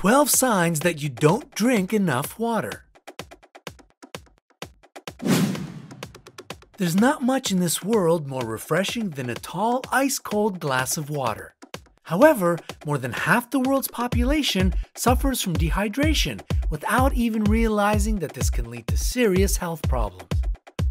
12 signs that you don't drink enough water. There's not much in this world more refreshing than a tall, ice-cold glass of water. However, more than half the world's population suffers from dehydration without even realizing that this can lead to serious health problems.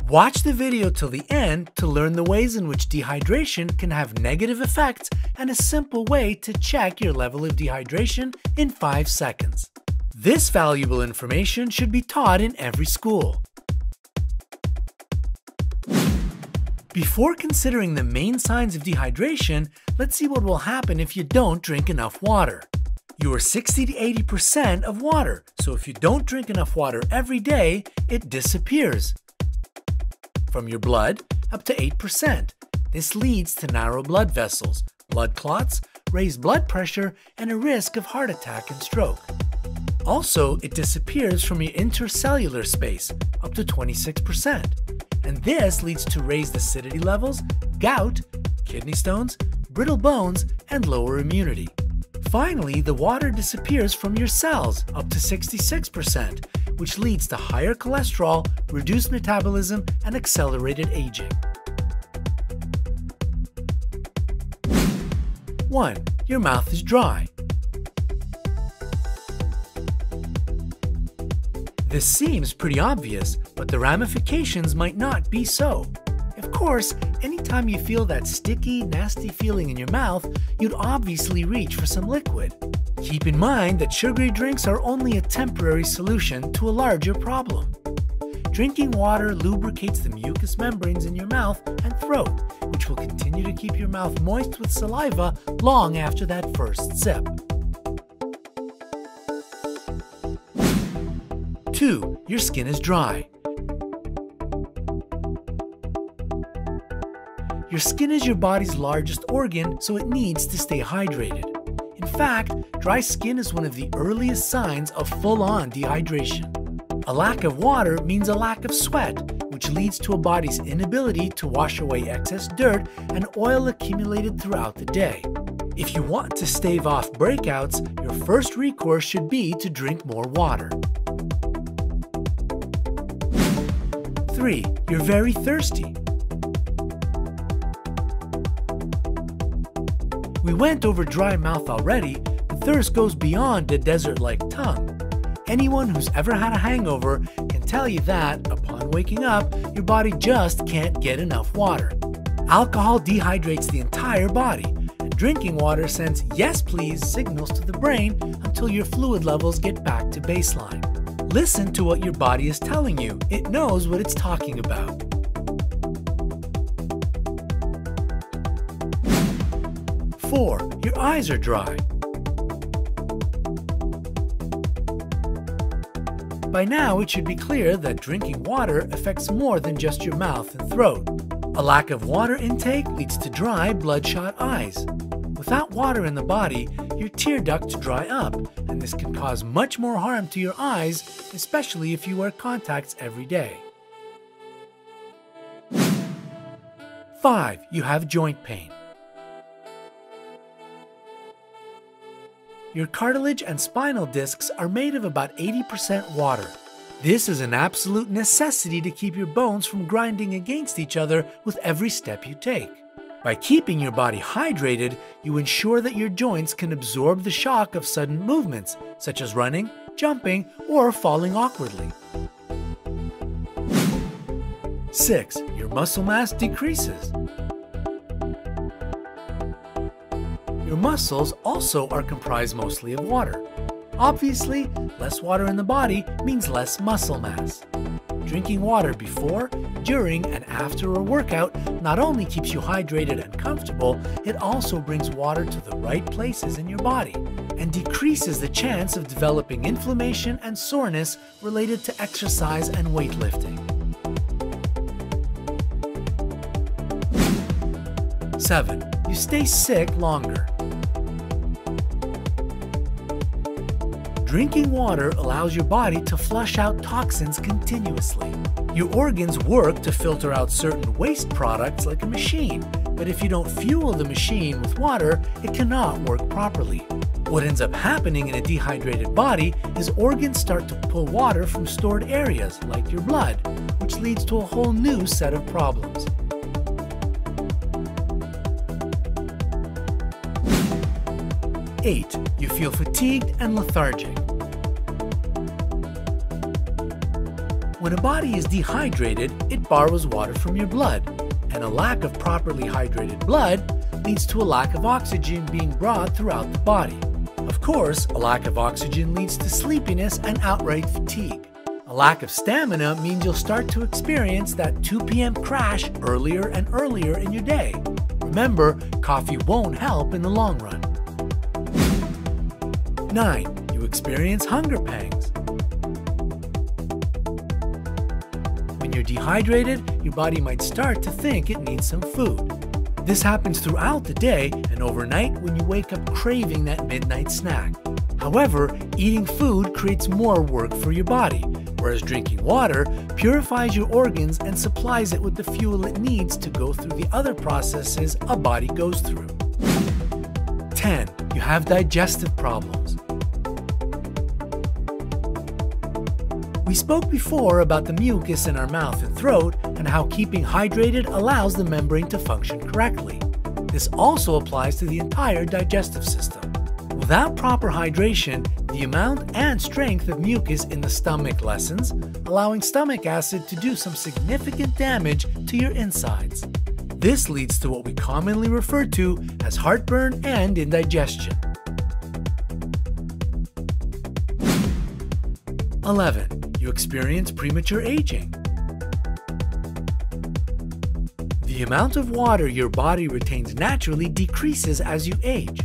Watch the video till the end to learn the ways in which dehydration can have negative effects and a simple way to check your level of dehydration in 5 seconds. This valuable information should be taught in every school. Before considering the main signs of dehydration, let's see what will happen if you don't drink enough water. You are 60 to 80% of water, so if you don't drink enough water every day, it disappears from your blood up to 8%. This leads to narrow blood vessels, blood clots, raised blood pressure, and a risk of heart attack and stroke. Also, it disappears from your intercellular space up to 26%. And this leads to raised acidity levels, gout, kidney stones, brittle bones, and lower immunity. Finally, the water disappears from your cells up to 66%, which leads to higher cholesterol, reduced metabolism, and accelerated aging. 1. Your mouth is dry. This seems pretty obvious, but the ramifications might not be so. Of course, anytime you feel that sticky, nasty feeling in your mouth, you'd obviously reach for some liquid. Keep in mind that sugary drinks are only a temporary solution to a larger problem. Drinking water lubricates the mucous membranes in your mouth and throat, which will continue to keep your mouth moist with saliva long after that first sip. 2. Your skin is dry. Your skin is your body's largest organ, so it needs to stay hydrated. In fact, dry skin is one of the earliest signs of full-on dehydration. A lack of water means a lack of sweat, which leads to a body's inability to wash away excess dirt and oil accumulated throughout the day. If you want to stave off breakouts, your first recourse should be to drink more water. 3. You're very thirsty. We went over dry mouth already, but thirst goes beyond a desert-like tongue. Anyone who's ever had a hangover can tell you that, upon waking up, your body just can't get enough water. Alcohol dehydrates the entire body, and drinking water sends "yes please" signals to the brain until your fluid levels get back to baseline. Listen to what your body is telling you. It knows what it's talking about. 4. Your eyes are dry. By now, it should be clear that drinking water affects more than just your mouth and throat. A lack of water intake leads to dry, bloodshot eyes. Without water in the body, your tear ducts dry up, and this can cause much more harm to your eyes, especially if you wear contacts every day. 5. You have joint pain. Your cartilage and spinal discs are made of about 80% water. This is an absolute necessity to keep your bones from grinding against each other with every step you take. By keeping your body hydrated, you ensure that your joints can absorb the shock of sudden movements, such as running, jumping, or falling awkwardly. 6. Your muscle mass decreases. Your muscles also are comprised mostly of water. Obviously, less water in the body means less muscle mass. Drinking water before, during, and after a workout not only keeps you hydrated and comfortable, it also brings water to the right places in your body and decreases the chance of developing inflammation and soreness related to exercise and weightlifting. 7. You stay sick longer. Drinking water allows your body to flush out toxins continuously. Your organs work to filter out certain waste products like a machine, but if you don't fuel the machine with water, it cannot work properly. What ends up happening in a dehydrated body is organs start to pull water from stored areas, like your blood, which leads to a whole new set of problems. Eight, you feel fatigued and lethargic. When a body is dehydrated, it borrows water from your blood, and a lack of properly hydrated blood leads to a lack of oxygen being brought throughout the body. Of course, a lack of oxygen leads to sleepiness and outright fatigue. A lack of stamina means you'll start to experience that 2 p.m. crash earlier and earlier in your day. Remember, coffee won't help in the long run. 9. You experience hunger pangs. When you're dehydrated, your body might start to think it needs some food. This happens throughout the day and overnight when you wake up craving that midnight snack. However, eating food creates more work for your body, whereas drinking water purifies your organs and supplies it with the fuel it needs to go through the other processes a body goes through. 10. You have digestive problems. We spoke before about the mucus in our mouth and throat and how keeping hydrated allows the membrane to function correctly. This also applies to the entire digestive system. Without proper hydration, the amount and strength of mucus in the stomach lessens, allowing stomach acid to do some significant damage to your insides. This leads to what we commonly refer to as heartburn and indigestion. 11. You experience premature aging. The amount of water your body retains naturally decreases as you age.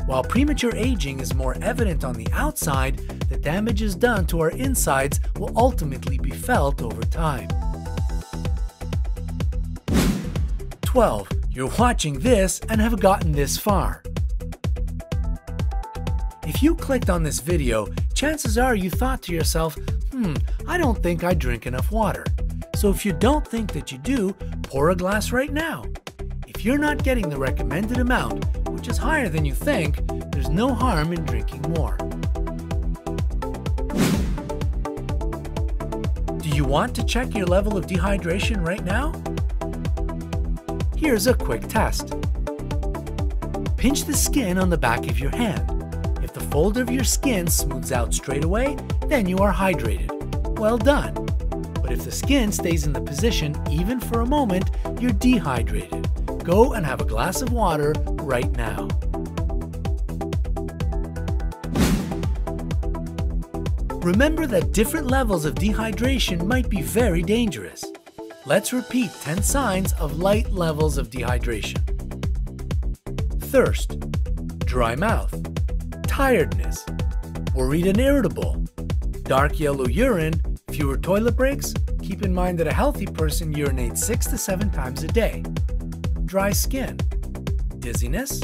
While premature aging is more evident on the outside, the damages done to our insides will ultimately be felt over time. 12. You're watching this and have gotten this far. If you clicked on this video, chances are you thought to yourself, I don't think I drink enough water. So if you don't think that you do, pour a glass right now. If you're not getting the recommended amount, which is higher than you think, there's no harm in drinking more. Do you want to check your level of dehydration right now? Here's a quick test. Pinch the skin on the back of your hand. If the fold of your skin smooths out straight away, then you are hydrated. Well done. But if the skin stays in the position even for a moment, you're dehydrated. Go and have a glass of water right now. Remember that different levels of dehydration might be very dangerous. Let's repeat 10 signs of light levels of dehydration. Thirst, dry mouth, tiredness, worried and irritable, dark yellow urine, fewer toilet breaks. Keep in mind that a healthy person urinates 6 to 7 times a day. Dry skin, dizziness,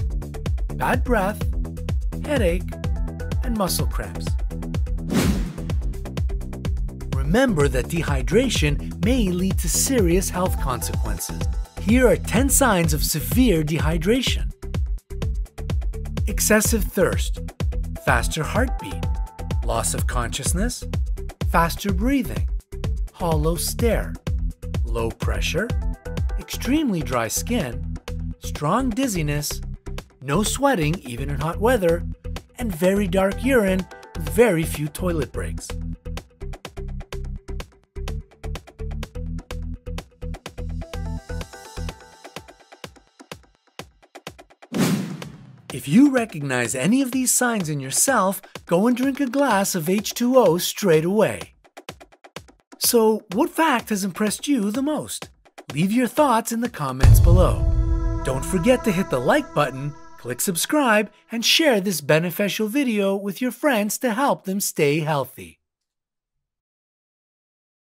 bad breath, headache, and muscle cramps. Remember that dehydration may lead to serious health consequences. Here are 10 signs of severe dehydration. Excessive thirst, faster heartbeat, loss of consciousness, faster breathing, hollow stare, low pressure, extremely dry skin, strong dizziness, no sweating even in hot weather, and very dark urine with very few toilet breaks. If you recognize any of these signs in yourself, go and drink a glass of H2O straight away. So, what fact has impressed you the most? Leave your thoughts in the comments below. Don't forget to hit the like button, click subscribe, and share this beneficial video with your friends to help them stay healthy.